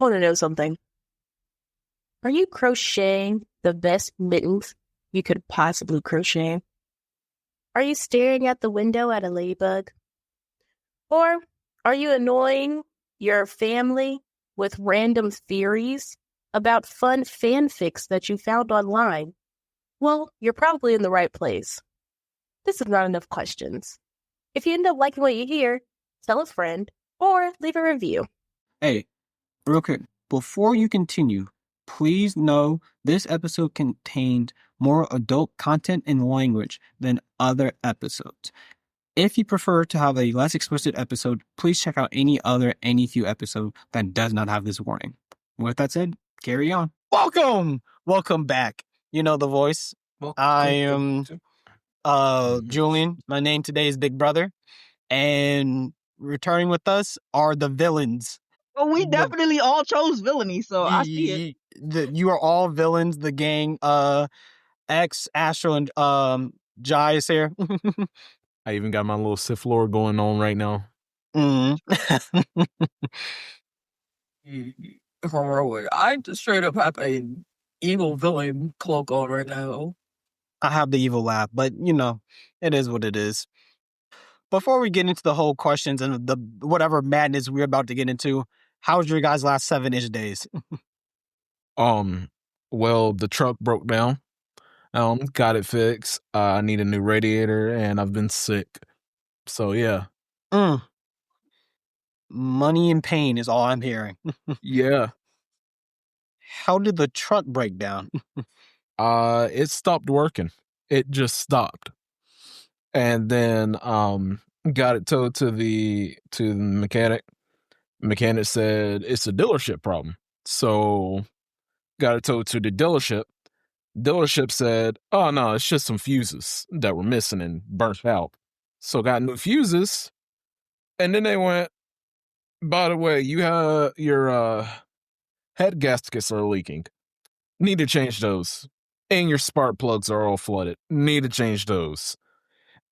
Want to know something? Are you crocheting the best mittens you could possibly crochet? Are you staring at the window at a ladybug? Or are you annoying your family with random theories about fun fanfics that you found online? Well, you're probably in the right place. This is not enough questions. If you end up liking what you hear, tell a friend or leave a review. Hey, real quick, before you continue, please know this episode contained more adult content and language than other episodes. If you prefer to have a less explicit episode, please check out any other Few episode that does not have this warning. With that said, carry on. Welcome back. You know the voice. I am Julian. My name today is Big Brother, and returning with us are the villains. Well, we definitely all chose villainy, so I see it. You are all villains. The gang, X, Astro, and Jai is here. I even got my little Sith Lord going on right now. Heroic. I just straight up have an evil villain cloak on right now. I have the evil laugh, but you know, it is what it is. Before we get into the whole questions and the whatever madness we're about to get into, how was your guys' last 7-ish days? Well, the truck broke down. Got it fixed. I need a new radiator, and I've been sick. So yeah. Money and pain is all I'm hearing. Yeah. How did the truck break down? It stopped working. It just stopped. And then got it towed to the mechanic. Mechanic said it's a dealership problem. So got it towed to the dealership. Dealership said, oh no, it's just some fuses that were missing and burnt out. So got new fuses. And then they went, by the way, you have your head gaskets are leaking. Need to change those. And your spark plugs are all flooded. Need to change those.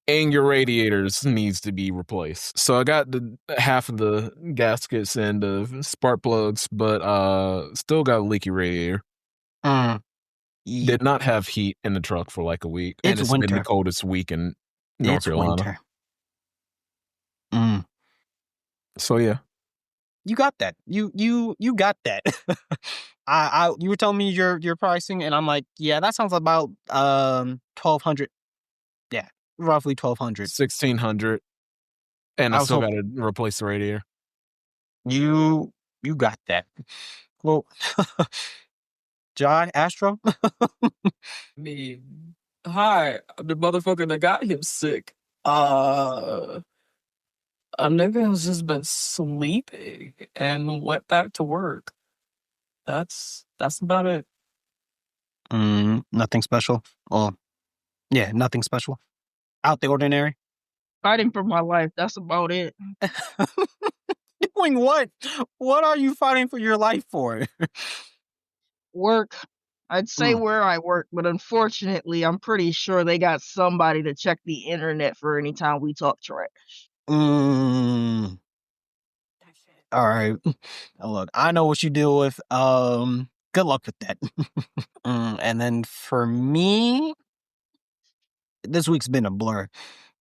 And your radiators needs to be replaced. So I got the half of the gaskets and the spark plugs, but still got a leaky radiator. Did not have heat in the truck for like a week. It's and winter. Been the coldest week in North Carolina. Winter. So yeah. You got that. You got that. You were telling me your pricing, and I'm like, yeah, that sounds about $1,200. Yeah, roughly $1,200. $1,600. And I still got to replace the radiator. You got that. Well, Jai, Astro. Me. Hi, I'm the motherfucker that got him sick. A nigga has just been sleeping and went back to work. That's about it. Nothing special. Oh, yeah, nothing special. Out the ordinary. Fighting for my life. That's about it. Doing what? What are you fighting for your life for? Work. I'd say where I work, but unfortunately, I'm pretty sure they got somebody to check the internet for any time we talk trash. All right. Look, I know what you deal with. Good luck with that. And then for me, this week's been a blur.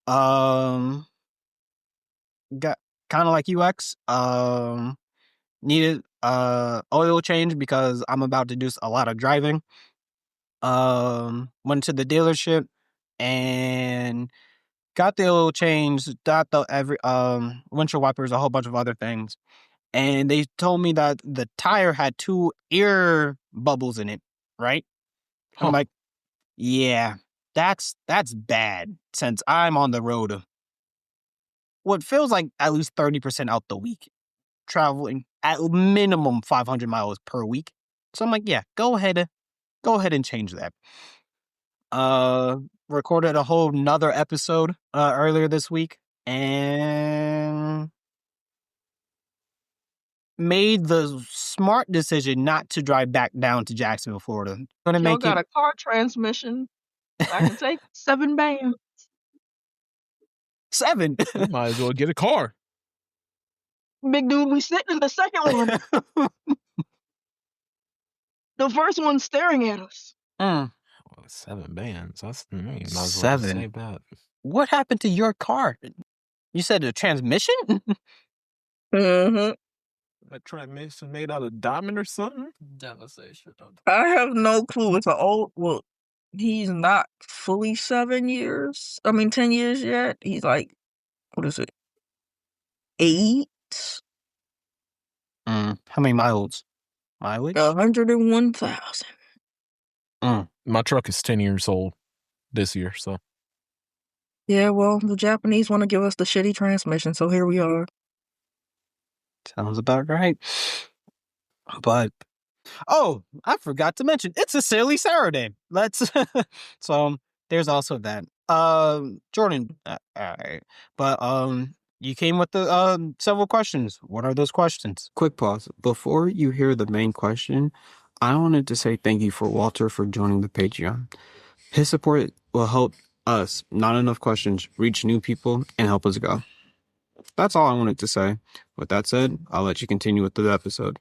Got kind of like UX. Needed oil change because I'm about to do a lot of driving. Went to the dealership and got the oil change, got the windshield wipers, a whole bunch of other things. And they told me that the tire had 2 air bubbles in it, right? I'm like, yeah, that's bad since I'm on the road what feels like at least 30% out the week, traveling at minimum 500 miles per week. So I'm like, yeah, go ahead and change that. Recorded a whole nother episode earlier this week and made the smart decision not to drive back down to Jacksonville, Florida. Y'all got a car transmission. I can take 7 bands. 7? You might as well get a car. Big dude, we sitting in the second one. The first one's staring at us. Mm. Well, 7 bands. That's might as well just 7. say that. What happened to your car? You said the transmission? Mm-hmm. A transmission made out of diamond or something? Devastation. I have no clue. It's an old. Well, he's not fully 7 years. 10 years yet. He's like, what is it? 8. How many miles? Mileage? 101,000. My truck is 10 years old this year, so. Yeah, well, the Japanese want to give us the shitty transmission, so here we are. Sounds about right. But I forgot to mention it's a silly Saturday. Let's so there's also that. Jordan, all right. But you came with the several questions. What are those questions? Quick pause. Before you hear the main question, I wanted to say thank you for Walter for joining the Patreon. His support will help us, not enough questions, reach new people and help us go. That's all I wanted to say. With that said, I'll let you continue with the episode.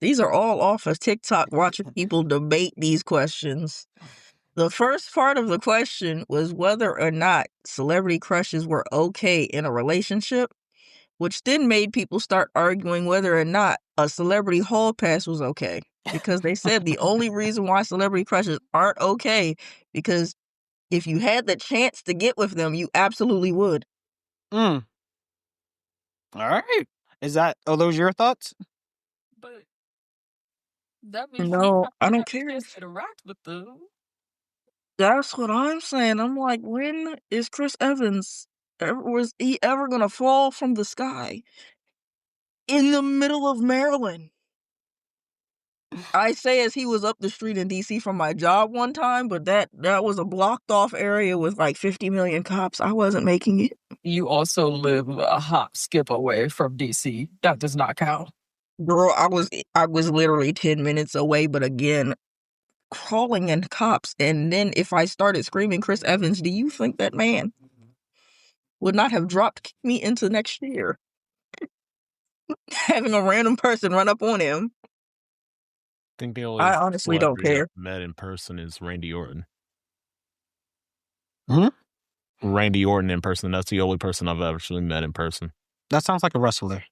These are all off of TikTok watching people debate these questions. The first part of the question was whether or not celebrity crushes were okay in a relationship, which then made people start arguing whether or not a celebrity hall pass was okay. Because they said the only reason why celebrity crushes aren't okay, because if you had the chance to get with them, you absolutely would. All right. Are those your thoughts? But that means No, I don't care. Interact with them. That's what I'm saying. I'm like, when is Chris Evans was he ever gonna fall from the sky in the middle of Maryland? I say as he was up the street in DC from my job one time, but that was a blocked off area with like 50 million cops. I wasn't making it. You also live a hop skip away from DC. That does not count. Girl, I was literally 10 minutes away, but again, crawling in cops. And then if I started screaming Chris Evans, do you think that man would not have dropped me into next year? Having a random person run up on him. I think the only I honestly don't celebrity care. I've met in person is Randy Orton. Hmm? Randy Orton in person. That's the only person I've actually met in person. That sounds like a wrestler.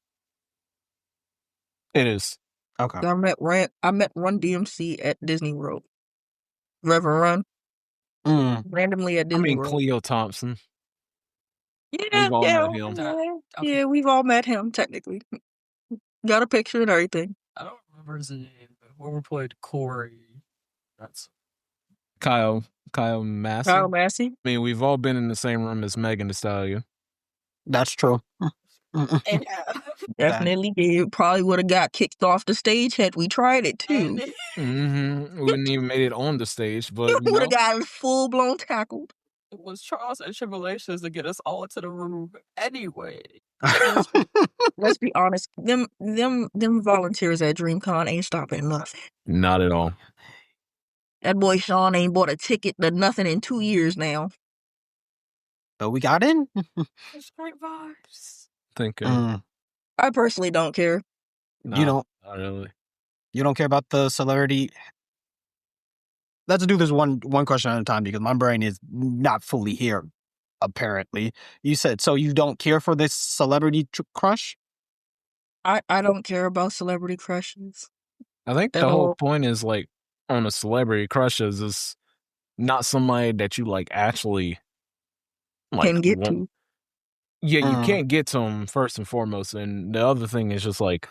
It is. Okay. I met Run DMC at Disney World. Reverend Run. Randomly at Disney World. Cleo Thompson. Yeah, We've all yeah, met him. yeah, we've all met him, technically. Got a picture and everything. I don't remember his name, but when we played Corey, that's Kyle Massey. Kyle Massey. I mean, we've all been in the same room as Megan Thee Stallion. That's true. Definitely did. Probably would have got kicked off the stage had we tried it too. We wouldn't even made it on the stage, but would have got full blown tackled. It was trials and tribulations to get us all into the room anyway. Let's be honest. Them volunteers at DreamCon ain't stopping nothing. Not at all. That boy Sean ain't bought a ticket to nothing in 2 years now. But we got in. It's great vibes. I personally don't care. No, You don't. Not really. You don't care about the celebrity. Let's do this one question at a time because my brain is not fully here. Apparently, you said so. You don't care for this celebrity crush? I don't care about celebrity crushes. I think the whole point is like on a celebrity crushes is not somebody that you like actually like can get to. Yeah, you can't get to them first and foremost, and the other thing is just like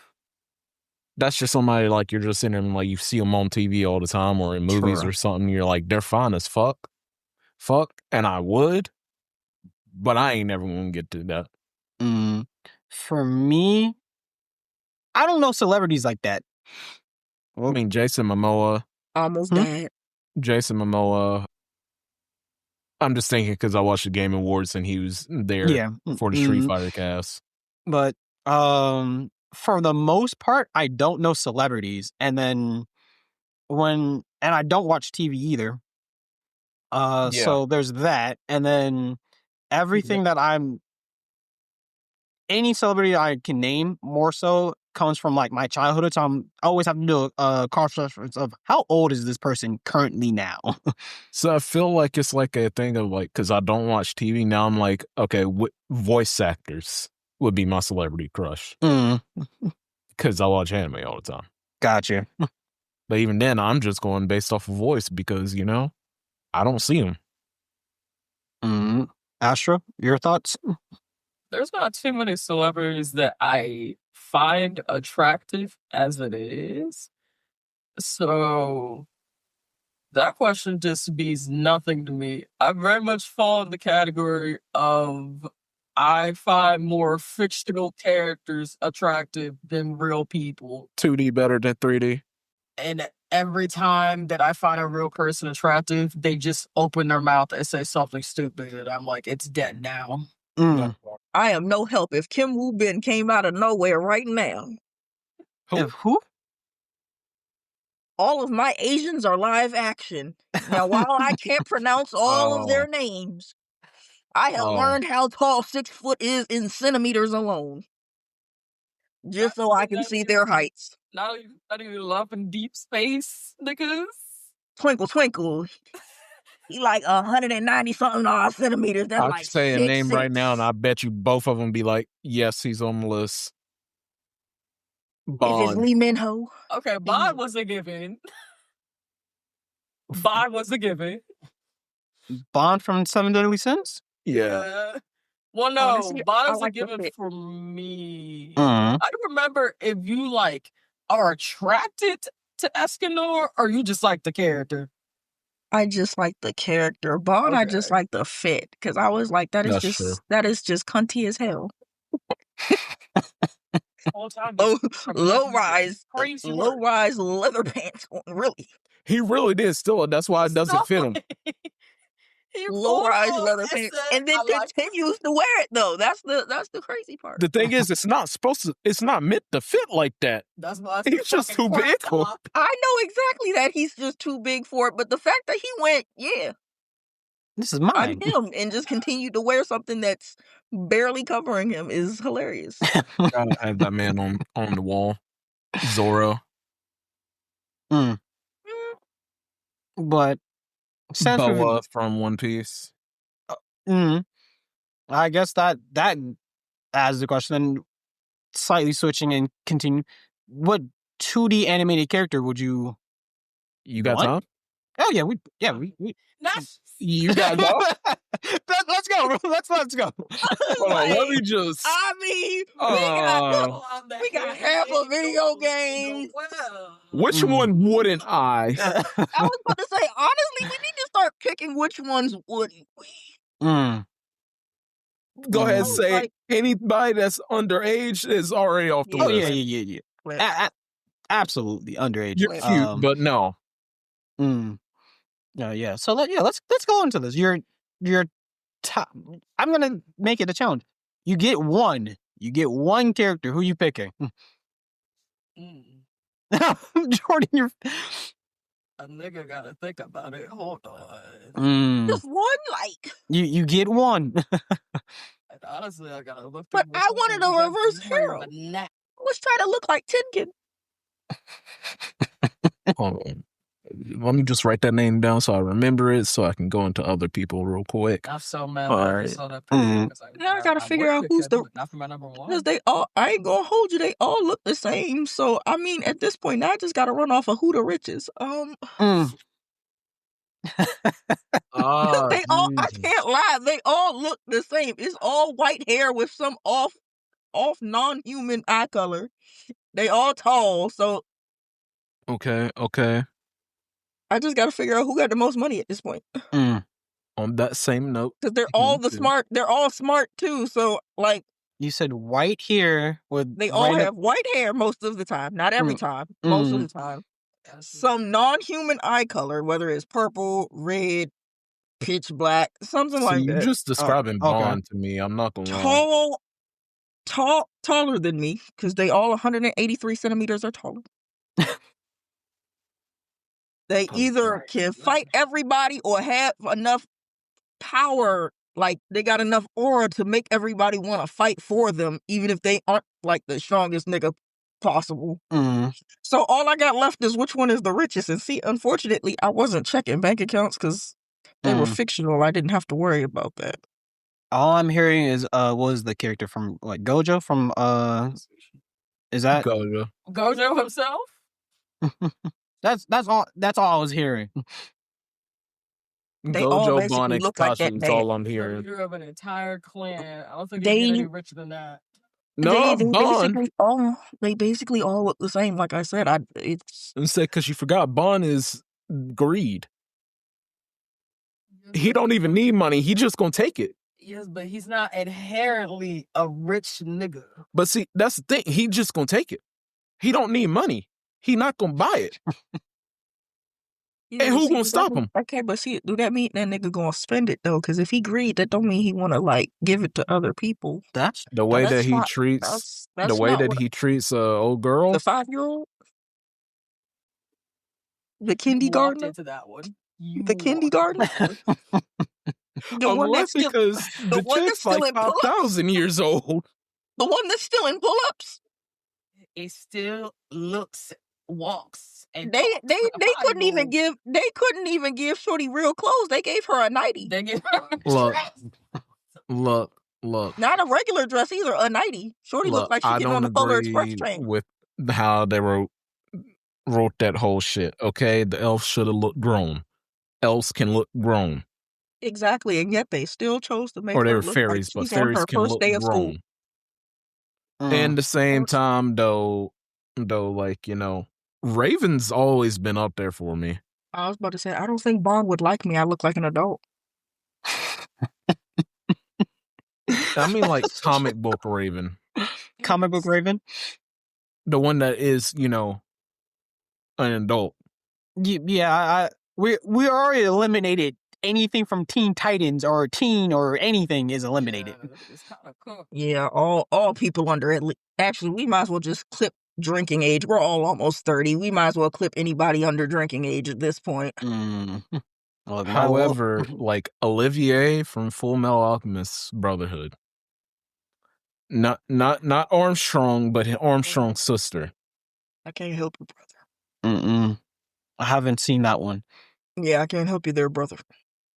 that's just somebody like you're just sitting there and like you see them on TV all the time or in movies or something. You're like they're fine as fuck, and I would, but I ain't never gonna get to that. For me, I don't know celebrities like that. I mean, Jason Momoa. Almost died. Jason Momoa. I'm just thinking because I watched the Game Awards and he was there for the Street Fighter cast. But for the most part, I don't know celebrities. And then and I don't watch TV either. So there's that. And then everything that any celebrity I can name more so, comes from like my childhood, so I always have to do a cross reference of how old is this person currently now. So I feel like it's like a thing of like, because I don't watch TV now, I'm like, okay, voice actors would be my celebrity crush because I watch anime all the time. Gotcha. But even then, I'm just going based off of voice because I don't see them. Astro, your thoughts? There's not too many celebrities that I find attractive as it is. So that question just means nothing to me. I very much fall in the category of I find more fictional characters attractive than real people. 2D better than 3D. And every time that I find a real person attractive, they just open their mouth and say something stupid, and I'm like, it's dead now. I am no help if Kim Woo Bin came out of nowhere right now. Who? All of my Asians are live action. Now, while I can't pronounce all of their names, I have learned how tall 6 foot is in centimeters alone. Just so I can see their heights. Not even Love in Deep Space, niggas. Twinkle, twinkle. He like 190 something odd centimeters. That's I'll like say a name 6'6". right now, and I bet you both of them be like, yes, he's on the list. If it's Bond. Lee Min-ho. Okay, Bond was a given. Bond was a given. Bond from Seven Deadly Sins? Yeah. Well, no, Honestly, Bond I is a like the given fit. for me. Mhm. I don't remember if you like are attracted to Escanor or you just like the character. I just like the character. Bond, I just like the fit. Because I was like, that is That's true. just cunty as hell. Whole time Low rise crazy leather pants on, really. He really did steal it. That's why it doesn't fit him. Low rise leather pants. And then continues to wear it though. That's the crazy part. The thing is, it's not meant to fit like that. That's why He's just too big for it. I know exactly that he's just too big for it, but the fact that he went, This is I'm mine. him, and just continued to wear something that's barely covering him is hilarious. Gotta have that man on the wall. Zoro. But Boa from One Piece. I guess that adds the question. And slightly switching and continue. What 2D animated character would you? You got want? time? Oh yeah, we. You got time? Let's go. Let's go. Hold on, let me just. I mean, we got half a video game. Which one wouldn't I? I was about to say, honestly, we need to start picking which ones wouldn't we. Go ahead and say it. Anybody that's underage is already off the list. Yeah. Absolutely underage. You're cute, but no. Yeah. So let's go into this. Your top. I'm gonna make it a challenge. You get one character. Who you picking? Jordan, you're. A nigga gotta think about it. Hold on. Just one, like. You get one. Honestly, I gotta look. But I wanted a reverse hero. Let's try to look like Tinkin. Hold on. Let me just write that name down so I remember it so I can go into other people real quick. I'm so mad. Right. Now I gotta figure out who's the. Not for my number one. Because they all, I ain't gonna hold you, they all look the same. So, I mean, at this point, now I just gotta run off of who the riches. They all, I can't lie, they all look the same. It's all white hair with some off non-human eye color. They all tall, so. Okay. I just gotta figure out who got the most money at this point. On that same note. Because they're all they're all smart too, so, like. You said white hair with. They all have white hair most of the time. Not every time. Most of the time. Some non-human eye color, whether it's purple, red, pitch black, something like that. You're just describing Bond to me. I'm not gonna lie. Taller than me, because they all 183 centimeters are taller. They either can fight everybody or have enough power, like they got enough aura to make everybody want to fight for them, even if they aren't like the strongest nigga possible. Mm. So all I got left is which one is the richest. And see, unfortunately, I wasn't checking bank accounts because they were fictional. I didn't have to worry about that. All I'm hearing is what was the character from like Gojo from is that Gojo himself? that's all I was hearing. They all Gojo, basically Bon, and look like that Kakashi is man. all I'm hearing. You have an entire clan. I don't think you get any richer than that. No, Bon. They basically all look the same. Like I said, it's because you forgot Bon is greed. He don't even need money. He just gonna take it. Yes, but he's not inherently a rich nigga. But see, that's the thing. He just gonna take it. He don't need money. He not gonna buy it. And who gonna stop him? Okay, but see, do that mean that nigga gonna spend it though? Because if he greed, that don't mean he want to like give it to other people. That's the way that he not- treats. that's The way not that what- he treats old girl. the 5-year-old, the You walked kindergartner, into that one. the kindergartner, the one Unless that's still, because the one that's chick's still like in pull-ups. 5,000 years old. the one that's still in pull-ups. It still looks, walks, and They talks like a couldn't even 5-year-old. give Shorty real clothes. They gave her a nightie, They give her a Look. dress. Look. not a regular dress either. A nightie. Shorty looked like she I getting on don't the Polar Express agree train. with how they wrote that whole shit. Okay, the elves should have looked grown. Elves can look grown. Exactly, and yet they still chose to make Or they her were look fairies, like but she's on fairies her can first look day of school. grown. And the same time, though, like, you know, Raven's always been up there for me. I was about to say, I don't think Bond would like me. I look like an adult. I mean, like, comic book Raven. comic book Raven. The one that is, you know, an adult. Yeah, we already eliminated anything from Teen Titans or teen or anything is eliminated. Yeah, it's kind of cool. Yeah, all people under at least. Actually, we might as well just clip drinking age. We're all almost 30. We might as well clip anybody under drinking age at this point. Look, However, like Olivier from Full Metal Alchemist Brotherhood. Not Armstrong, but Armstrong's sister. I can't help you, brother. I haven't seen that one. Yeah, I can't help you there, brother.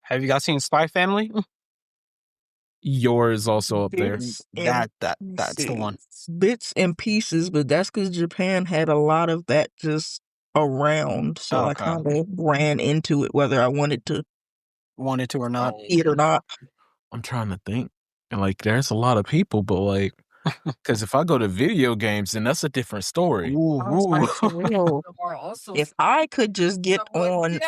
Have you guys seen Spy Family? Yours also up there. That's the one. Bits and pieces, but that's because Japan had a lot of that just around. So I kind of ran into it, whether I wanted to or not. see it or not. I'm trying to think. And like, there's a lot of people, but like, because if I go to video games, then that's a different story. If I could just get on,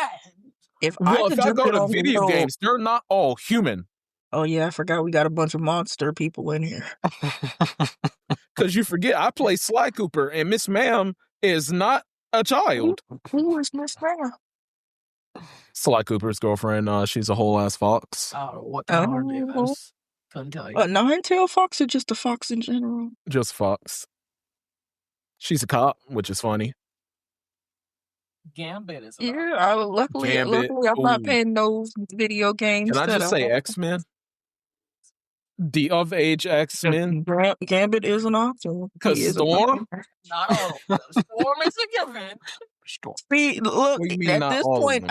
if I go to video games, they're not all human. Oh yeah, I forgot we got a bunch of monster people in here. Because you forget, I play Sly Cooper, and Miss Ma'am is not a child. Who is Miss Ma'am? Sly Cooper's girlfriend. She's a whole ass fox. I don't know what kind of name is. Couldn't tell you. A nine-tailed fox or just a fox in general? Just fox. She's a cop, which is funny. Gambit is. Yeah, luckily I'm not paying those video games. Can I just say X-Men? The of-age X-Men? Gambit is an option. Because Storm? Not all. Storm is a given. See, look, at this point,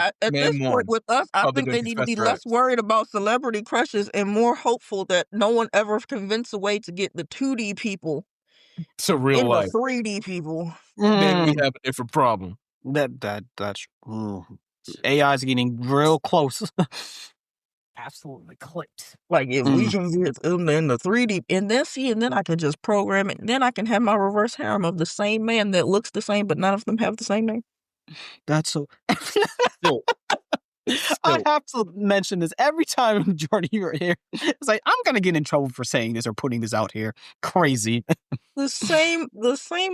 with us, I think they need to be less worried about celebrity crushes and more hopeful that no one ever convinced a way to get the 2D people to real life. The 3D people. Then we have a different problem. That's AI is getting real close. Absolutely clicked. Like if we can get them in the 3D, and then I can just program it. Then I can have my reverse harem of the same man that looks the same, but none of them have the same name. That's so. I have to mention this every time, Jordy, you're here. It's like I'm gonna get in trouble for saying this or putting this out here. Crazy. The same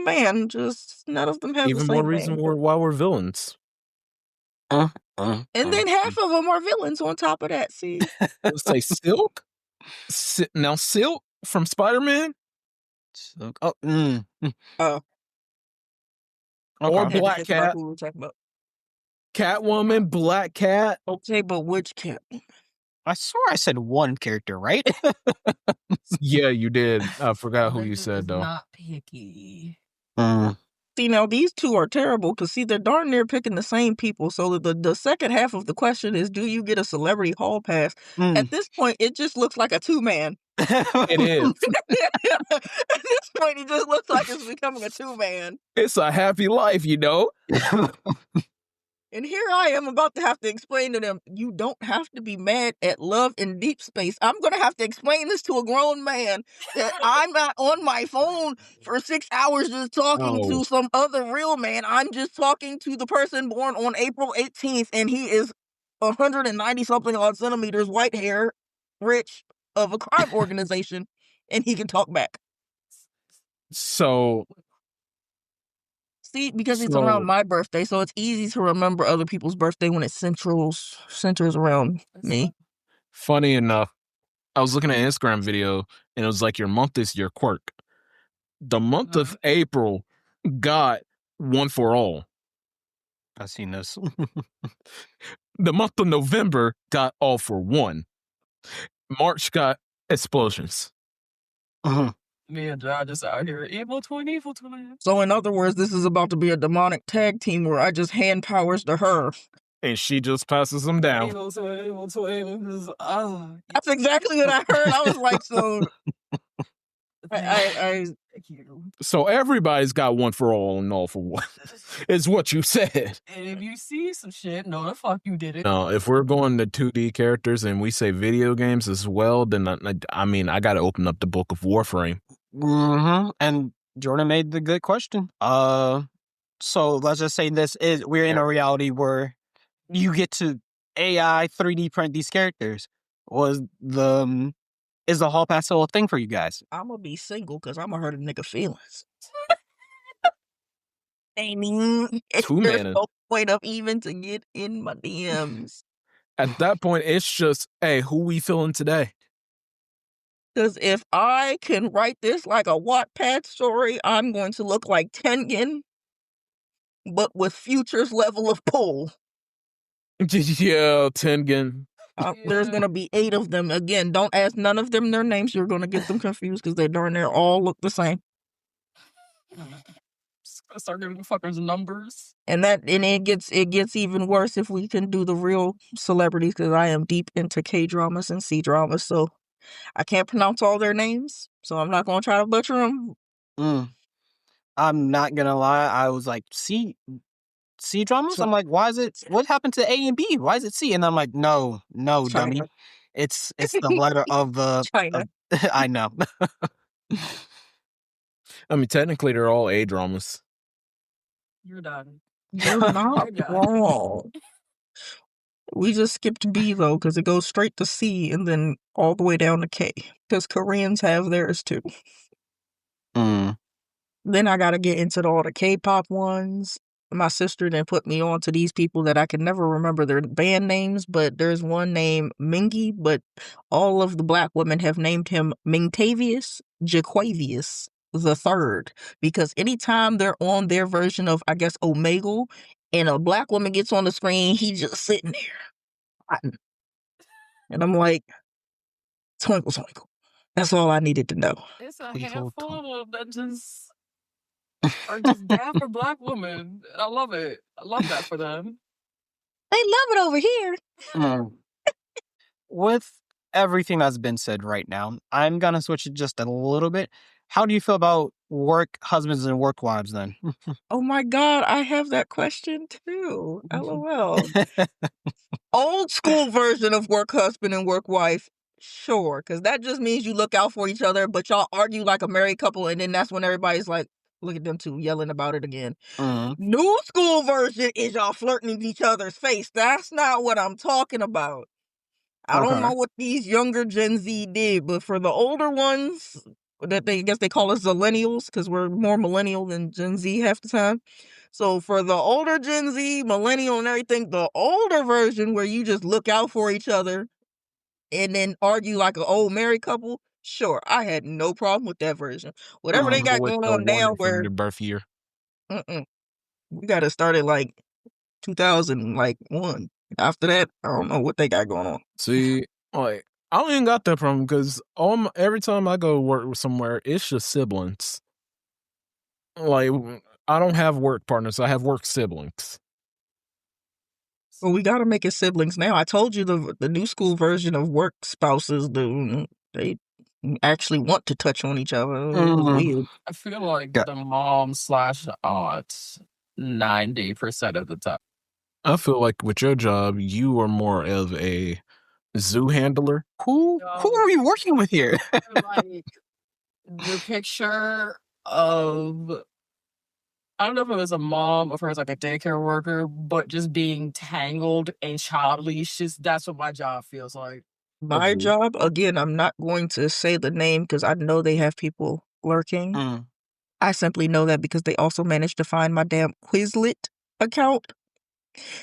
man. Just none of them have even the same more reason why we're villains. And then half of them are villains on top of that. See, let's say Silk. Now Silk from Spider-Man. Silk. Or Black Cat. Who we're talking about. Catwoman, Black Cat. Okay, but which cat? I swear I said one character, right? Yeah, you did. I forgot who you said though. Not picky. I See, now these two are terrible because, see, they're darn near picking the same people. So the second half of the question is, do you get a celebrity hall pass? At this point, it just looks like a two-man. It is. At this point, it just looks like it's becoming a two-man. It's a happy life, you know? And here I am about to have to explain to them, you don't have to be mad at love in deep space. I'm going to have to explain this to a grown man that I'm not on my phone for 6 hours just talking to some other real man. I'm just talking to the person born on April 18th, and he is 190-something odd centimeters, white hair, rich, of a crime organization, and he can talk back. So... See, because it's around my birthday, so it's easy to remember other people's birthday when it centers around me. Funny enough, I was looking at an Instagram video, and it was like, your month is your quirk. The month of April got one for all. I've seen this. The month of November got all for one. March got explosions. Me and John just out here, evil twin. So in other words, this is about to be a demonic tag team where I just hand powers to her. And she just passes them down. Evil twin. That's exactly what I heard. I was like, so... So everybody's got one for all and all for one. Is what you said. And if you see some shit, no, the fuck you did it. No, if we're going to 2D characters and we say video games as well, then I got to open up the book of Warframe. And Jordan made the good question. So let's just say we're in a reality where you get to AI 3D print these characters. Is the hall pass still a thing for you guys? I'm gonna be single because I'm gonna hurt a nigga feelings. I mean, there's no point of even to get in my DMs. At that point, it's just, hey, who we feeling today? Because if I can write this like a Wattpad story, I'm going to look like Tengen, but with Future's level of pull. Yeah, Tengen. There's going to be 8 of them. Again, don't ask none of them their names. You're going to get them confused because they darn near all look the same. Start giving fuckers numbers. And it gets even worse if we can do the real celebrities, because I am deep into K-dramas and C-dramas, so I can't pronounce all their names, so I'm not going to try to butcher them. I'm not going to lie. I was like, C-dramas? I'm like, what happened to A and B? Why is it C? And I'm like, no, China. dummy. It's the letter of the... China. I know. I mean, technically, they're all A-dramas. You're done. You're not wrong. We just skipped B, though, because it goes straight to C and then all the way down to K. Because Koreans have theirs, too. Then I got to get into all the K-pop ones. My sister then put me on to these people that I can never remember their band names, but there's one named Mingy, but all of the black women have named him Mingtavious Jaquavious the Third, because anytime they're on their version of, I guess, Omegle, and a black woman gets on the screen, he's just sitting there. And I'm like, twinkle, twinkle. That's all I needed to know. It's a handful of that just are just down for black women. I love it. I love that for them. They love it over here. With everything that's been said right now, I'm going to switch it just a little bit. How do you feel about work husbands and work wives then? Oh my God, I have that question too. LOL. Old school version of work husband and work wife. Sure, because that just means you look out for each other, but y'all argue like a married couple, and then that's when everybody's like, look at them two yelling about it again. New school version is y'all flirting in each other's face. That's not what I'm talking about. I don't know what these younger Gen Z did, but for the older ones, I guess they call us Zillennials, because we're more millennial than Gen Z half the time. So for the older Gen Z, millennial and everything, the older version where you just look out for each other and then argue like an old married couple, sure, I had no problem with that version. Whatever they got going on now where... your birth year. We got to start at like 2001. After that, I don't know what they got going on. See, like, I don't even got that problem because every time I go work somewhere, it's just siblings. Like, I don't have work partners. I have work siblings. Well, we got to make it siblings now. I told you the new school version of work spouses they actually want to touch on each other. Weird. I feel like the mom / aunt 90% of the time. I feel like with your job, you are more of a zoo handler. Who are we working with here? Like the picture of, I don't know if it was a mom or if it was like a daycare worker, but just being tangled in child leashes. That's what my job feels like. My job, again, I'm not going to say the name because I know they have people lurking. I simply know that because they also managed to find my damn Quizlet account.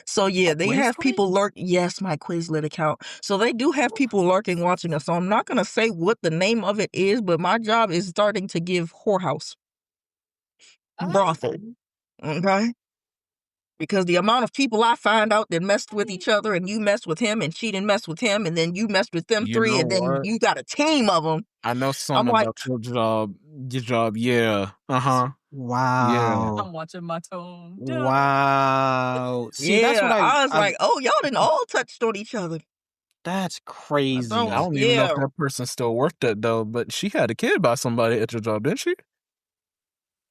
So yeah, they have people lurk. Yes, my Quizlet account. So they do have people lurking watching us. So I'm not gonna say what the name of it is, but my job is starting to give whorehouse, brothel. Okay, because the amount of people I find out that messed with each other, and you messed with him, and she didn't mess with him, and then you messed with them You three, know and then what? you got a team of them. I know I'm something like, about your job. Your job, yeah. Yeah. Wow. I'm watching my tone. Wow. See, that's what yeah. I was like, oh, y'all didn't all touched on each other. That's I crazy. don't even know if that person still worked it though, but she had a kid by somebody at your job, didn't she?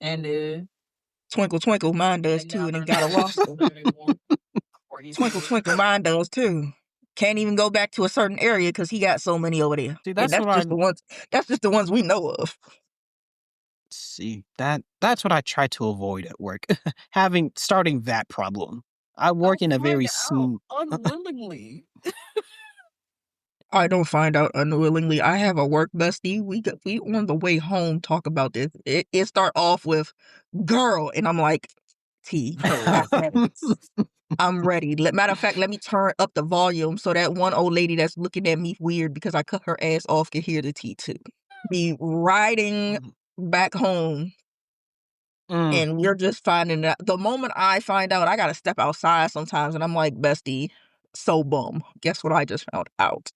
And Twinkle Twinkle, mine does too, and it got a roster. Twinkle Twinkle, mine does too. Can't even go back to a certain area because he got so many over there. See, And that's that's what just the ones. That's just the ones we know of. See, that's what I try to avoid at work. Starting that problem. I work in a very smooth. unwillingly. I don't find out unwillingly. I have a work bestie. We on the way home talk about this. It start off with girl, and I'm like, T. I'm ready. Matter of fact, let me turn up the volume so that one old lady that's looking at me weird because I cut her ass off can hear the T too. Be riding back home, and we're just finding out. The moment I find out, I gotta step outside sometimes, and I'm like, bestie, so bum. Guess what I just found out?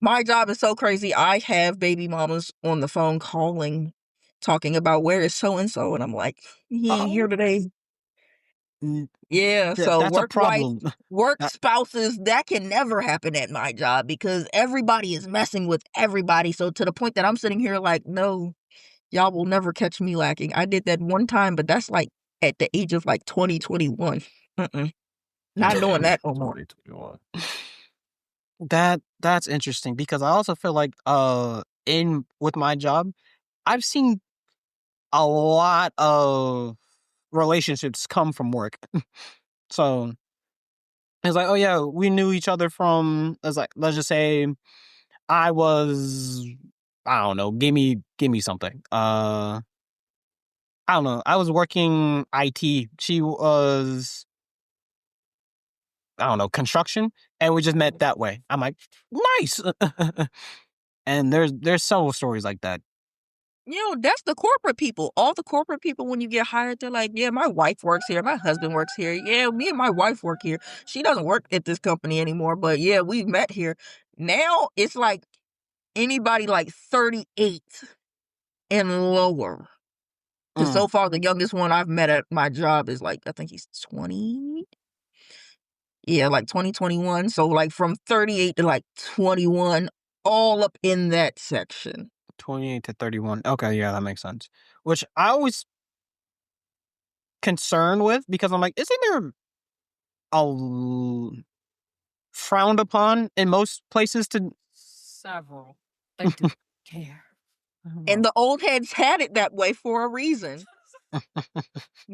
My job is so crazy. I have baby mamas on the phone calling, talking about where is so and so, and I'm like, he ain't here today. Yeah, so That's a problem. work spouses, that can never happen at my job because everybody is messing with everybody. So to the point that I'm sitting here like, no, y'all will never catch me lacking. I did that one time, but that's like at the age of like 2021. Not doing that no more. 2021. That's interesting because I also feel like with my job, I've seen a lot of relationships come from work. So it's like, oh yeah, we knew each other from, let's just say I don't know, give me something. I don't know. I was working IT. She was, I don't know, construction, and we just met that way. I'm like, nice. And there's several stories like that. You know, that's the corporate people. All the corporate people, when you get hired, they're like, yeah, my wife works here. My husband works here. Yeah, me and my wife work here. She doesn't work at this company anymore, but yeah, we met here. Now it's like anybody like 38 and lower. Because so far, the youngest one I've met at my job is like, I think he's 20. Yeah, like 2021. So like from 38 to like 21, all up in that section. 28 to 31. Okay, yeah, that makes sense. Which I always concerned with because I'm like, isn't there frowned upon in most places to Several. They do care. And the old heads had it that way for a reason. The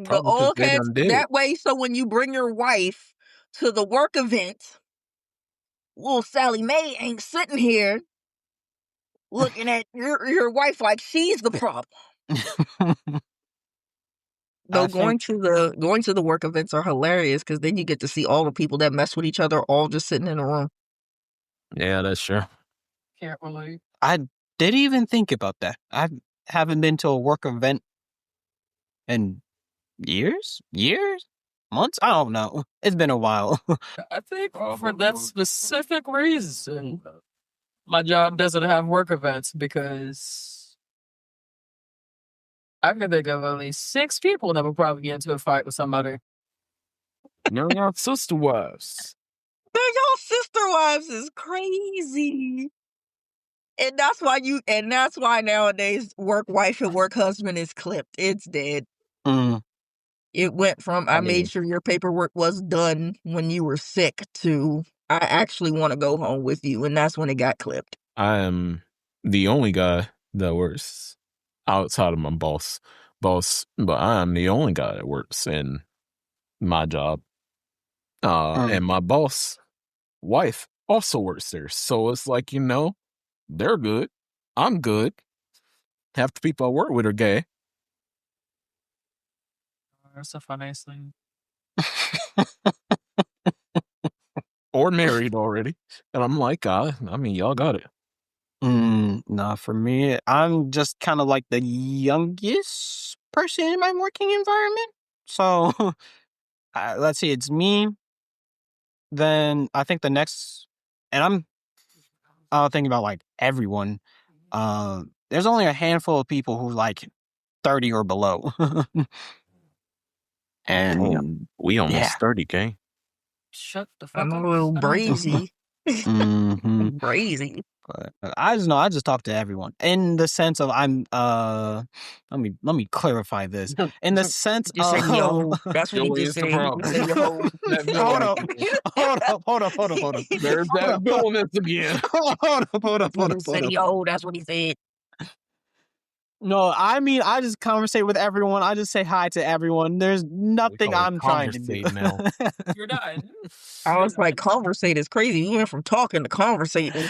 Probably 'cause old they heads done did that it. way, so when you bring your wife to the work event, little Sally Mae ain't sitting here looking at your wife like she's the problem. Though going to the work events are hilarious because then you get to see all the people that mess with each other all just sitting in a room. Yeah, that's true. Can't relate. I didn't even think about that. I haven't been to a work event in years, months. I don't know. It's been a while. I think for that specific reason, my job doesn't have work events because I can think of at least 6 people that would probably get into a fight with somebody. Your sister wives. Man, y'all sister wives is crazy. And that's why nowadays work wife and work husband is clipped. It's dead. It went from I made sure your paperwork was done when you were sick to I actually want to go home with you, and that's when it got clipped. I am the only guy that works outside of my boss, but I am the only guy that works in my job. And my boss wife also works there. So it's like, they're good. I'm good. Half the people I work with are gay. That's a funny thing. Or married already. And I'm like, I mean, y'all got it. Nah, for me, I'm just kind of like the youngest person in my working environment. So, let's see, it's me. Then I think the next, and I'm thinking about like everyone. There's only a handful of people who like 30 or below. And we almost 30, gang. Shut the fuck I'm up. a little brazy. Mhm. Brazy. But I just talk to everyone in the sense of let me clarify this. In the sense Just of say yo. That's what he Yo, just is the said. problem. Say yo. That hold up, villain. hold up. There's that villainous again. Hold up. He just said yo. That's what he said. No, I mean, I just conversate with everyone. I just say hi to everyone. There's nothing call it I'm trying to do. conversate now. You're not. I was like, conversate is crazy. We went from talking to conversating.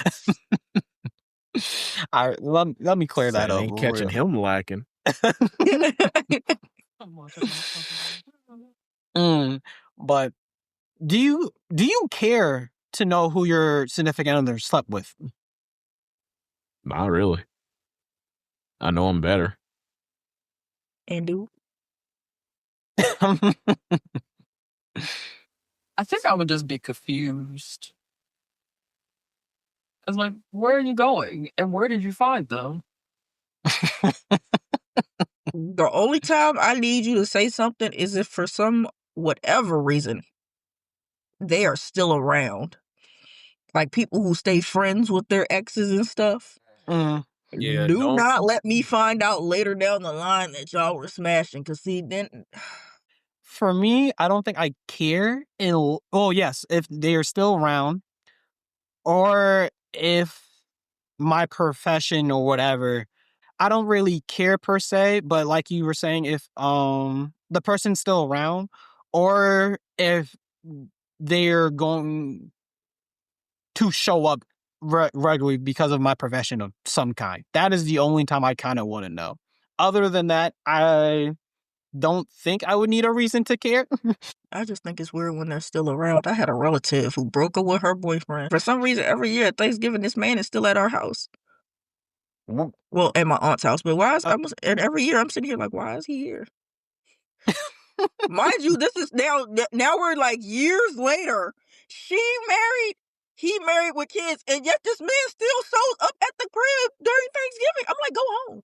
All right, let me clear that Said up. ain't catching him lacking. But do you care to know who your significant other slept with? Not really. I know I'm better. And do I think I would just be confused. I was like, where are you going? And where did you find them? the only time I need you to say something is if for some whatever reason they are still around. Like people who stay friends with their exes and stuff. Yeah, Do don't- not let me find out later down the line that y'all were smashing. Cause see, then For me, I don't think I care. Yes, if they are still around, or if my profession or whatever, I don't really care per se. But like you were saying, if the person's still around, or if they're going to show up regularly because of my profession of some kind, that is the only time I kind of want to know. Other than that, I don't think I would need a reason to care. I just think it's weird when they're still around. I had a relative who broke up with her boyfriend. For some reason, every year at Thanksgiving, this man is still at our house. Well, at my aunt's house. But and every year I'm sitting here like, why is he here? Mind you, this is now we're like years later. He married with kids, and yet this man still shows up at the crib during Thanksgiving. I'm like, go home.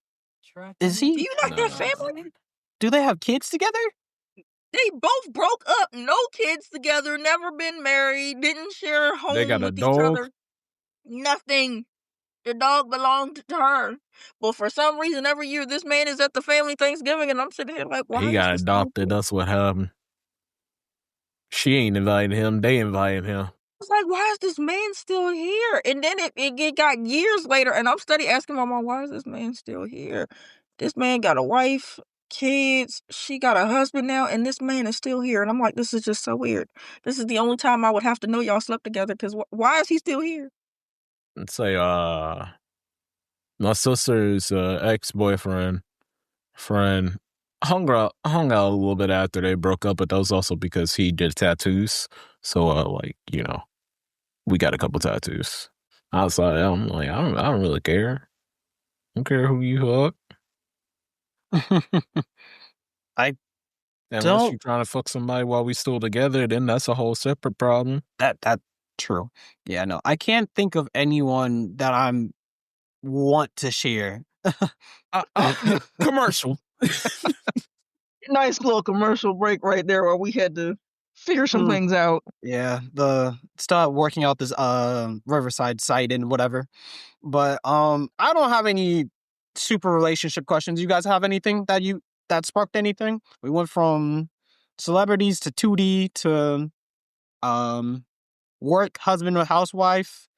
Is Do he? you not get family? Do they have kids together? They both broke up, no kids together, never been married, didn't share a home They got a with each dog? other. Nothing. The dog belonged to her. But for some reason, every year this man is at the family Thanksgiving, and I'm sitting here like, why? He got adopted. That's what happened. She ain't invited him. They invited him. I was like, why is this man still here? And then it got years later, and I'm studying asking my mom, why is this man still here? This man got a wife, kids, she got a husband now, and this man is still here. And I'm like, this is just so weird. This is the only time I would have to know y'all slept together, because why is he still here? Let's say, my sister's ex-boyfriend friend hung out a little bit after they broke up, but that was also because he did tattoos. So, we got a couple tattoos. Outside, I'm like, I don't really care. I don't care who you hug. Unless you're trying to fuck somebody while we still together, then that's a whole separate problem. That's true. Yeah, no, I can't think of anyone that want to share. Commercial. Nice little commercial break right there where we had to figure some Mm. things out. Yeah, start working out this Riverside site and whatever. But I don't have any super relationship questions. You guys have anything that sparked anything? We went from celebrities to 2D to work, husband or housewife,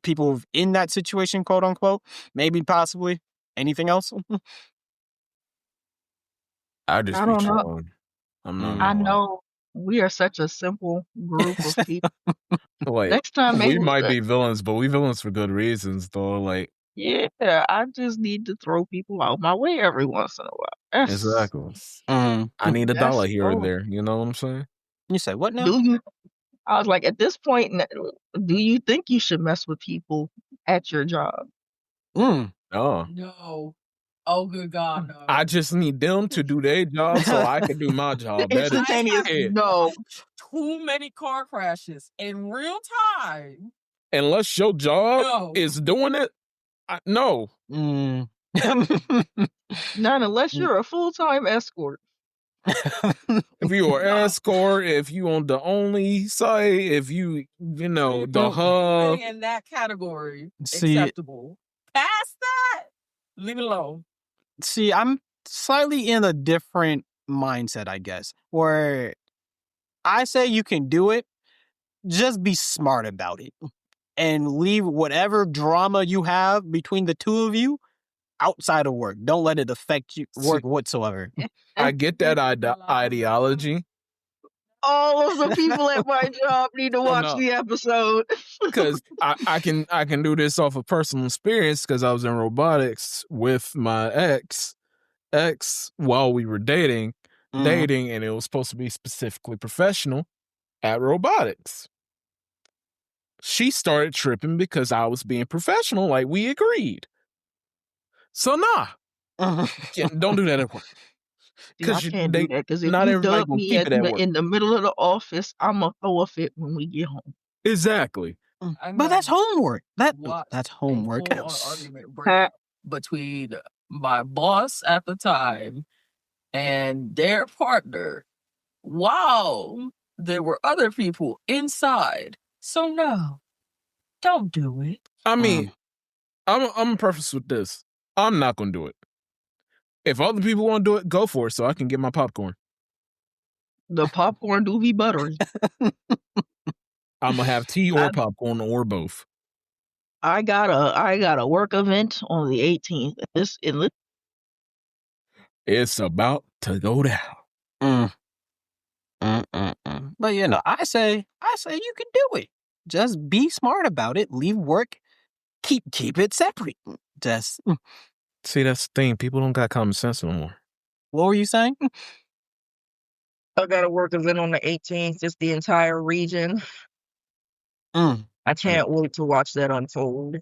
people in that situation, quote unquote. Maybe possibly. Anything else? I just I be don't know. chilling. I'm not I gonna lie. know we are such a simple group of people. Like, Next time, maybe we might be villains, but we villains for good reasons, though. Like, yeah, I just need to throw people out my way every once in a while. exactly. Mm. I need a dollar That's here or all. there. You know what I'm saying? You say what now? Do you? I was like, at this point, do you think you should mess with people at your job? Mm. Oh, No. Oh, good God, no. I just need them to do their job so I can do my job. That is Instantaneous it. no. Too many car crashes in real time. Unless your job No. is doing it, no. Mm. Not unless you're a full-time escort. If you are No. escort, if you on the only site, if you know the hub. Anything in that category See- acceptable. Past that, leave it alone. See, I'm slightly in a different mindset, I guess, where I say you can do it, just be smart about it and leave whatever drama you have between the two of you outside of work. Don't let it affect you work whatsoever. I get that ideology All of the people at my job need to watch no. the episode. because I can do this off of personal experience because I was in robotics with my ex while we were dating, and it was supposed to be specifically professional at robotics. She started tripping because I was being professional, like we agreed. So don't do that at work. See, I can't do that because if not you everybody dub gonna me keep it at work. in the middle of the office, I'm gonna throw a fit when we get home. Exactly. But that's homework. That's A homework. full-on argument breakout between my boss at the time and their partner. Wow, there were other people inside. So no, don't do it. I mean, I'm preface with this. I'm not gonna do it. If other people want to do it, go for it so I can get my popcorn. The popcorn do be buttery. I'm gonna have tea or popcorn or both. I got a work event on the 18th. It's about to go down. But I say you can do it. Just be smart about it. Leave work. Keep it separate. Just See, that's the thing. People don't got common sense no more. what were you saying? I got a work event on the 18th. It's the entire region. I can't wait to watch that unfold.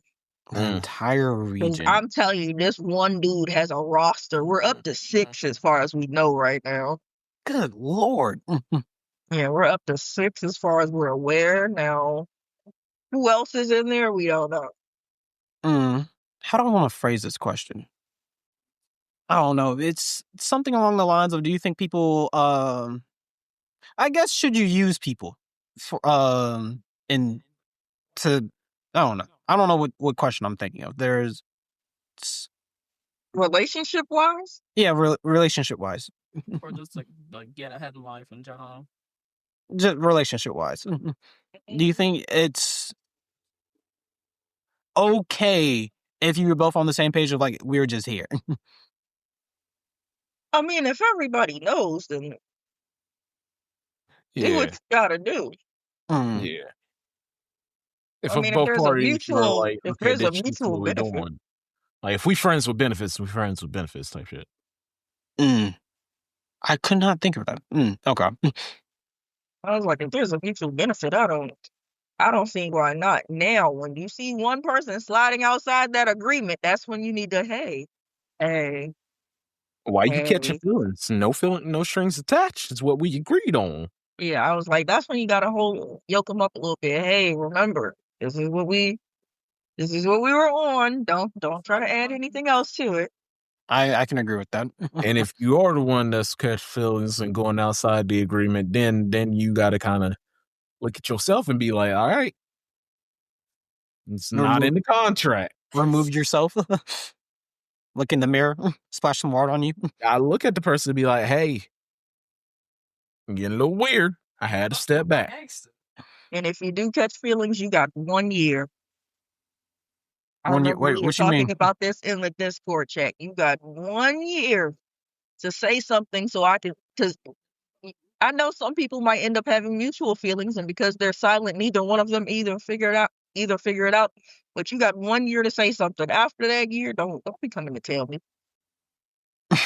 The entire region. I'm telling you, this one dude has a roster. We're up to 6 as far as we know right now. Good Lord. Yeah, we're up to 6 as far as we're aware now. Who else is in there? We don't know. How do I want to phrase this question? I don't know. It's something along the lines of, do you think people, I guess, should you use people for, I don't know. I don't know what question I'm thinking of. There's, Relationship-wise? yeah, relationship-wise. Or just like get ahead in life in general. Just relationship-wise. Do you think it's okay if you were both on the same page of, like, we're just here? I mean, if everybody knows, then do what you gotta do. Yeah. If I mean, if both there's a parties are mutual, like, if okay, there's a this is mutual what we benefit. doing. Like, if we friends with benefits, we friends with benefits type shit. I could not think of that. Okay. I was like, if there's a mutual benefit, I don't see why not. Now, when you see one person sliding outside that agreement, that's when you need to, hey. Why you catching feelings? No strings attached. It's what we agreed on. Yeah, I was like, that's when you gotta yoke them up a little bit. Hey, remember, this is what we were on. Don't try to add anything else to it. I can agree with that. And if you are the one that's catch feelings and going outside the agreement, then you got to kind of look at yourself and be like, all right, it's not in the contract. Remove yourself. Look in the mirror. Splash some water on you. I look at the person and be like, hey, I'm getting a little weird. I had to step back. And if you do catch feelings, you got 1 year. I 1 year. remember Wait, we were what you mean? talking about this in the Discord chat. You got 1 year to say something so I can, because I know some people might end up having mutual feelings, and because they're silent, neither one of them figure it out. But you got 1 year to say something. After that year, don't be coming to tell me.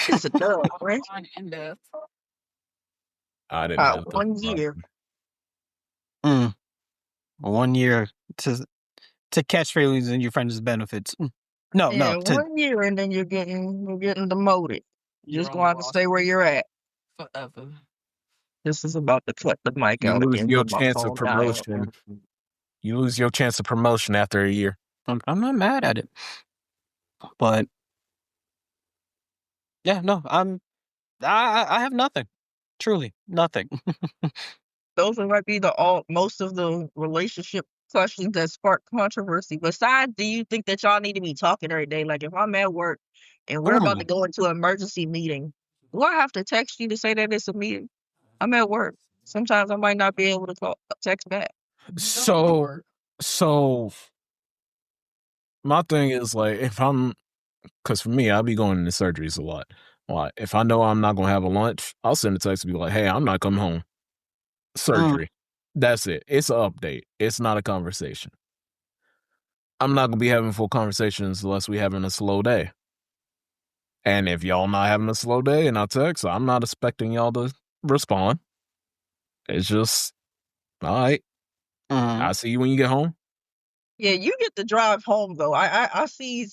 It's a dub, right? I didn't have 1 year. 1 year to catch feelings and your friends' benefits. No. 1 year, and then you're getting demoted. You just going to stay where you're at forever. This is about to cut the mic You out lose again. your chance of promotion. You lose your chance of promotion after a year. I'm not mad at it, but yeah, no, I have nothing. Truly, nothing. Those might be most of the relationship questions that spark controversy. Besides, do you think that y'all need to be talking every day? Like if I'm at work and we're about to go into an emergency meeting, do I have to text you to say that it's a meeting? I'm at work. Sometimes I might not be able to text back. So my thing is like because for me, I'll be going into surgeries a lot. Like if I know I'm not gonna have a lunch, I'll send a text and be like, "Hey, I'm not coming home. Surgery." That's it. It's an update. It's not a conversation. I'm not gonna be having full conversations unless we having a slow day. And if y'all not having a slow day and I text, I'm not expecting y'all to respond. It's just, all right. I'll see you when you get home. Yeah, you get to drive home though. I see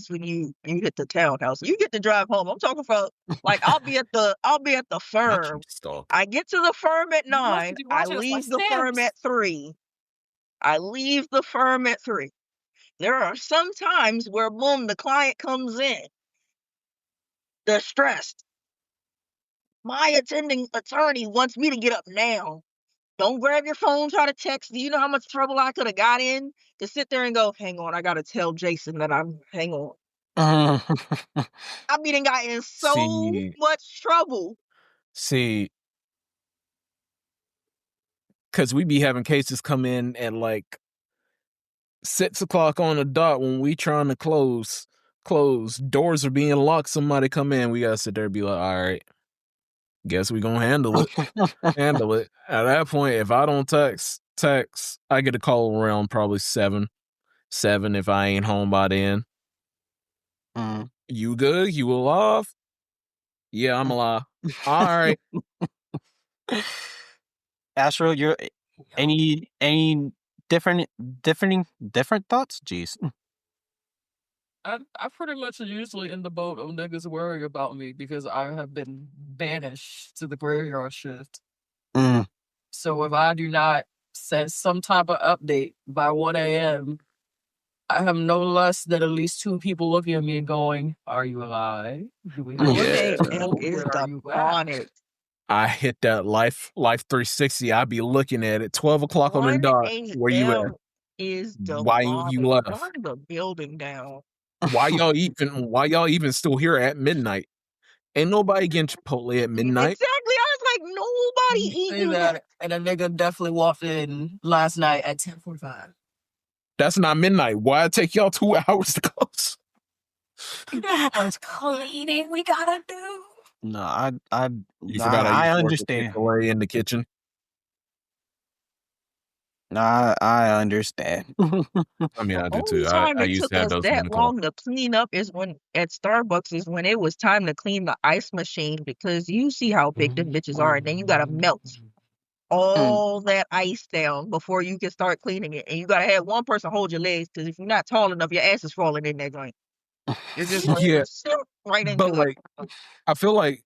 when you hit the townhouse. You get to drive home. I'm talking about like I'll be at the firm. I get to the firm at 9. I leave the firm at 3. There are some times where boom, the client comes in. They're stressed. My attending attorney wants me to get up now. Don't grab your phone, try to text. Do you know how much trouble I could have got in to sit there and go, hang on, I got to tell Jason that hang on. I done got in so much trouble. See, because we be having cases come in at like 6 o'clock on the dot when we trying to close. Doors are being locked. Somebody come in. We got to sit there and be like, all right, guess we going to handle it. At that point, if I don't text, I get a call around probably 7 if I ain't home by then. You good? You alive? Yeah, I'm alive. All right. Astro, you're any different thoughts? Jeez. I pretty much usually in the boat of niggas worry about me because I have been banished to the graveyard shift. So if I do not send some type of update by 1 a.m., I have no less than at least 2 people looking at me and going, "Are you alive? Do we know Where where are you at?" I hit that life 360. I be looking at it 12 o'clock on the dot. Where you at? Why you left? Burn the building down. Why y'all even still here at midnight? Ain't nobody getting Chipotle at midnight. Exactly. I was like, nobody eating that. And a nigga definitely walked in last night at 10:45. That's not midnight. Why it take y'all 2 hours to close? You know how much cleaning we gotta do? No, I understand. Chipotle in the kitchen. I understand. I mean, I do too. I used to have those that long to clean up is when at Starbucks is when it was time to clean the ice machine, because you see how big the bitches are, and then you gotta melt all that ice down before you can start cleaning it, and you gotta have one person hold your legs, because if you're not tall enough, your ass is falling in that joint. You're just right into but like, I feel like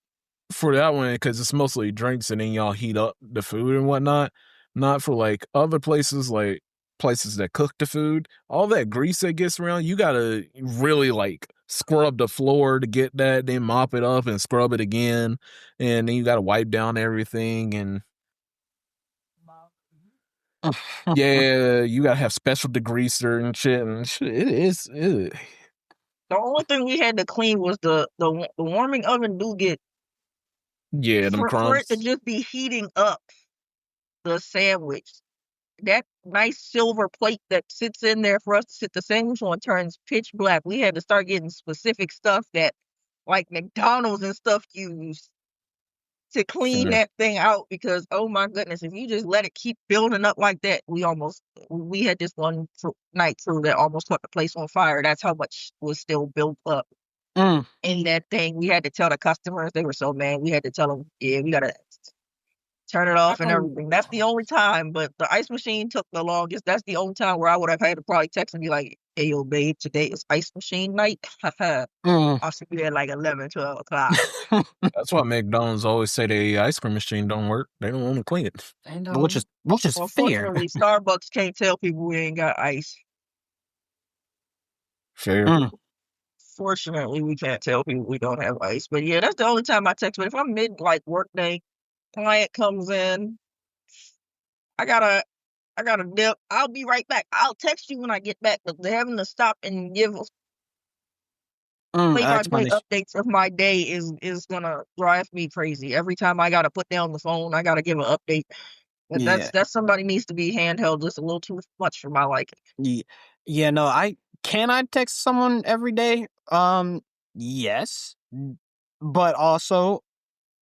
for that one, because it's mostly drinks and then y'all heat up the food and whatnot. Not for like other places, like places that cook the food. All that grease that gets around, you gotta really like scrub the floor to get that, then mop it up and scrub it again, and then you got to wipe down everything, and yeah, you got to have special degreaser and shit, and shit. It is. The only thing we had to clean was the warming oven do get Yeah, them for crumbs. it to just be heating up the sandwich. That nice silver plate that sits in there for us to sit the sandwich on turns pitch black. We had to start getting specific stuff that, like McDonald's and stuff, use to clean Sure. that thing out, because oh my goodness, if you just let it keep building up like that, we had this one night through that almost caught the place on fire. That's how much was still built up in that thing. We had to tell the customers, they were so mad. We had to tell them, yeah, we gotta turn it off and everything. That's the only time. But the ice machine took the longest. That's the only time where I would have had to probably text and be like, hey, yo, babe, today is ice machine night. I'll see you at like 11, 12 o'clock. That's why McDonald's always say the ice cream machine don't work. They don't want to clean it. And which is fair. Unfortunately, Starbucks can't tell people we ain't got ice. Fair. Fortunately, we can't tell people we don't have ice. But yeah, that's the only time I text. But if I'm mid like work day, client comes in, I gotta dip. I'll be right back. I'll text you when I get back. But having to stop and give play-by-play updates of my day is gonna drive me crazy. Every time I gotta put down the phone, I gotta give an update. And that's somebody needs to be handheld just a little too much for my liking. Yeah, no, I text someone every day? Yes. But also,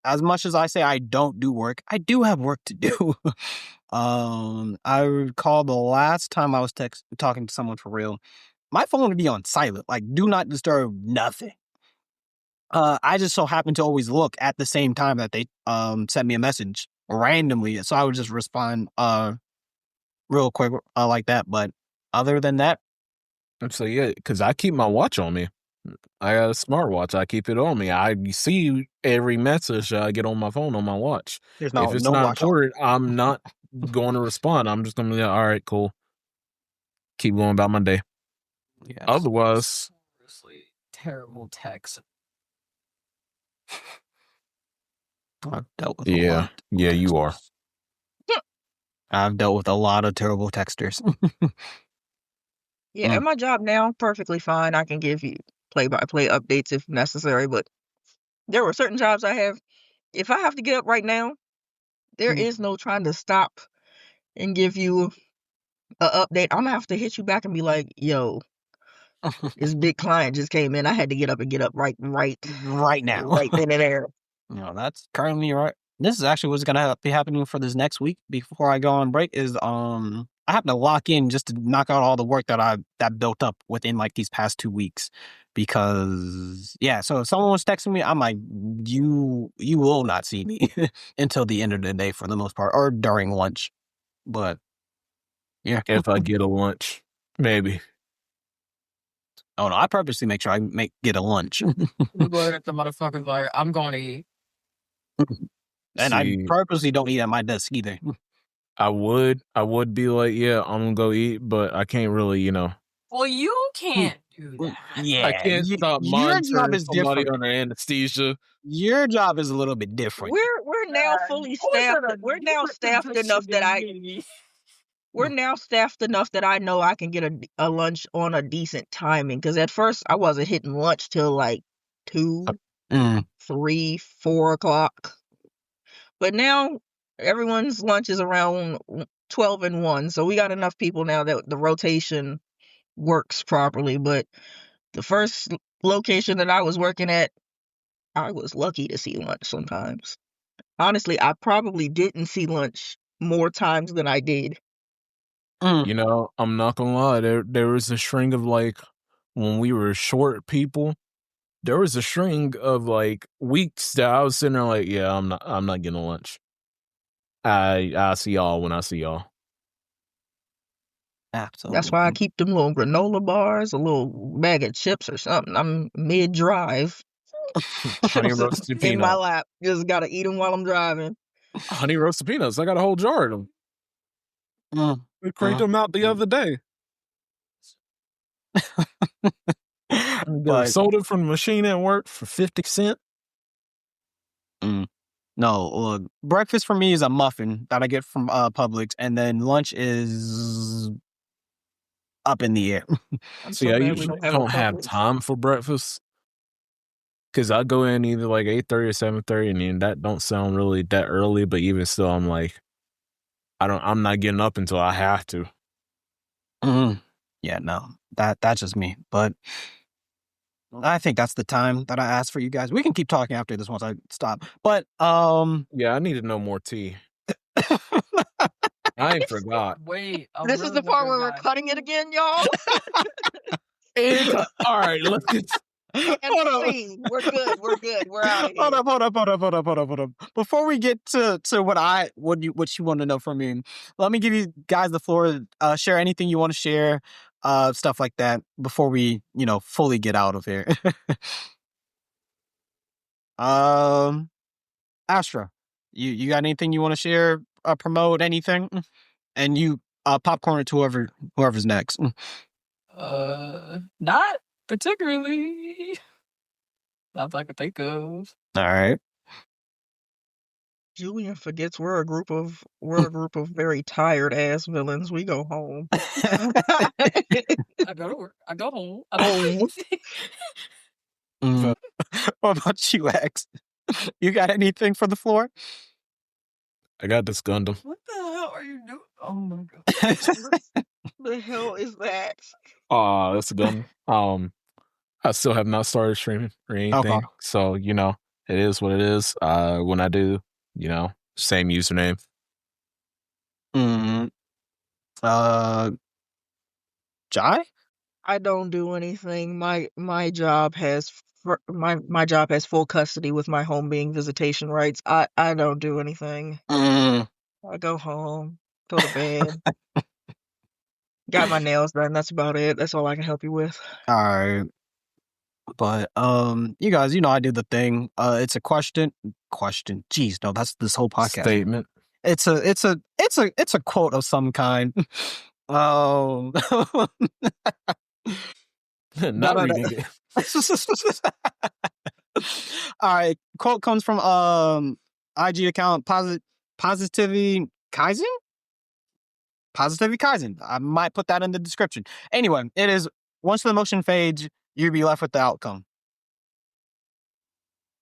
as much as I say I don't do work, I do have work to do. I recall the last time I was talking to someone for real, my phone would be on silent, like do not disturb, nothing. I just so happened to always look at the same time that they sent me a message randomly, so I would just respond real quick like that. But other than that, So yeah, because I keep my watch on me. I got a smartwatch. I keep it on me. I see every message I get on my phone on my watch. there's If it's no not watch on. important, I'm not going to respond. I'm just going to be like, all right, cool. Keep going about my day. Yes. Otherwise, Seriously, terrible text. I've dealt with a lot. Yeah, you are. I've dealt with a lot of terrible texters. Yeah, at my job now, perfectly fine. I can give you play-by-play updates if necessary, but there were certain jobs I have. If I have to get up right now, there is no trying to stop and give you an update. I'm gonna have to hit you back and be like, yo, this big client just came in. I had to get up right now. Right then and there. No, that's currently right. This is actually what's gonna be happening for this next week before I go on break is I have to lock in just to knock out all the work that built up within like these past 2 weeks. Because so if someone was texting me, I'm like, you will not see me until the end of the day for the most part, or during lunch. But yeah. If I get a lunch, maybe. Oh no, I purposely make sure I get a lunch. You go at the motherfucker's like, I'm going to eat. And I purposely don't eat at my desk either. I would be like, yeah, I'm gonna go eat, but I can't really, Well, you can't do that. Yeah, I can't stop monitoring somebody under anesthesia. Your job is a little bit different. We're now fully staffed. We're now staffed enough that I know I can get a lunch on a decent timing. Because at first I wasn't hitting lunch till like 2, 3, 4 o'clock. But now everyone's lunch is around 12 and 1. So we got enough people now that the rotation works properly. But the first location that I was working at, I was lucky to see lunch sometimes. Honestly, I probably didn't see lunch more times than I did. I'm not gonna lie. There was a string of like when we were short people. There was a string of like weeks that I was sitting there like, yeah, I'm not getting lunch. I see y'all when I see y'all. Absolutely. That's why I keep them little granola bars, a little bag of chips or something. I'm mid-drive. Honey roasted peanuts in my lap. Just gotta eat them while I'm driving. Honey roasted peanuts. I got a whole jar of them. We cranked them out the other day. Get a But soda from the machine at work for 50 cents. no, breakfast for me is a muffin that I get from Publix, and then lunch is up in the air. I'm See, so I mad we usually don't have a don't have Publix. time for breakfast because I go in either like 8:30 or 7:30, and then that don't sound really that early. But even still, I'm like, I'm not getting up until I have to. Yeah, no, that's just me. But I think that's the time that I asked for you guys. We can keep talking after this once I stop. But Yeah, I need to know more tea. I ain't forgot. Wait, I'm This is the part where we're cutting it again, y'all. All right, let's get. Hold up. Scene. We're good. We're good. We're out of here. Hold up. Before we get to what you want to know from me, let me give you guys the floor. Share anything you want to share, stuff like that before we, fully get out of here. Astro, you got anything you want to share, promote anything, and you popcorn it to whoever's next. Not particularly. Not that I can think of. All right. Julian forgets we're a group of very tired ass villains. We go home. I go to work. I go home. What about you, X? You got anything for the floor? I got this Gundam. What the hell are you doing? Oh my god. The hell is that? That's a Gundam. I still have not started streaming or anything. Okay. So, it is what it is. When I do, same username. Jai? I don't do anything. My job has my job has full custody with my home being visitation rights. I don't do anything. I go home, go to bed. Got my nails done. That's about it. That's all I can help you with. All right. But you guys, I did the thing. It's a question. Jeez, no, that's this whole podcast. Statement. It's a quote of some kind. Not reading it. All right. Quote comes from IG account Positivity Kaizen. Positivity Kaizen. I might put that in the description. Anyway, it is once the emotion fades, you'll be left with the outcome.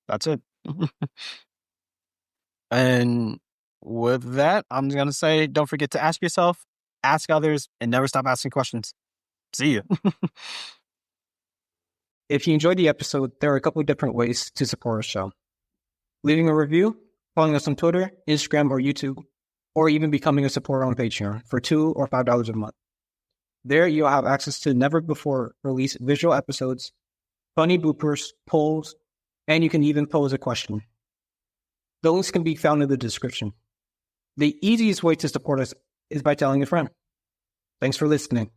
That's it. And with that, I'm going to say, don't forget to ask yourself, ask others, and never stop asking questions. See you. If you enjoyed the episode, there are a couple of different ways to support our show. Leaving a review, following us on Twitter, Instagram, or YouTube, or even becoming a supporter on Patreon for $2 or $5 a month. There, you'll have access to never-before-released visual episodes, funny bloopers, polls, and you can even pose a question. The links can be found in the description. The easiest way to support us is by telling a friend. Thanks for listening.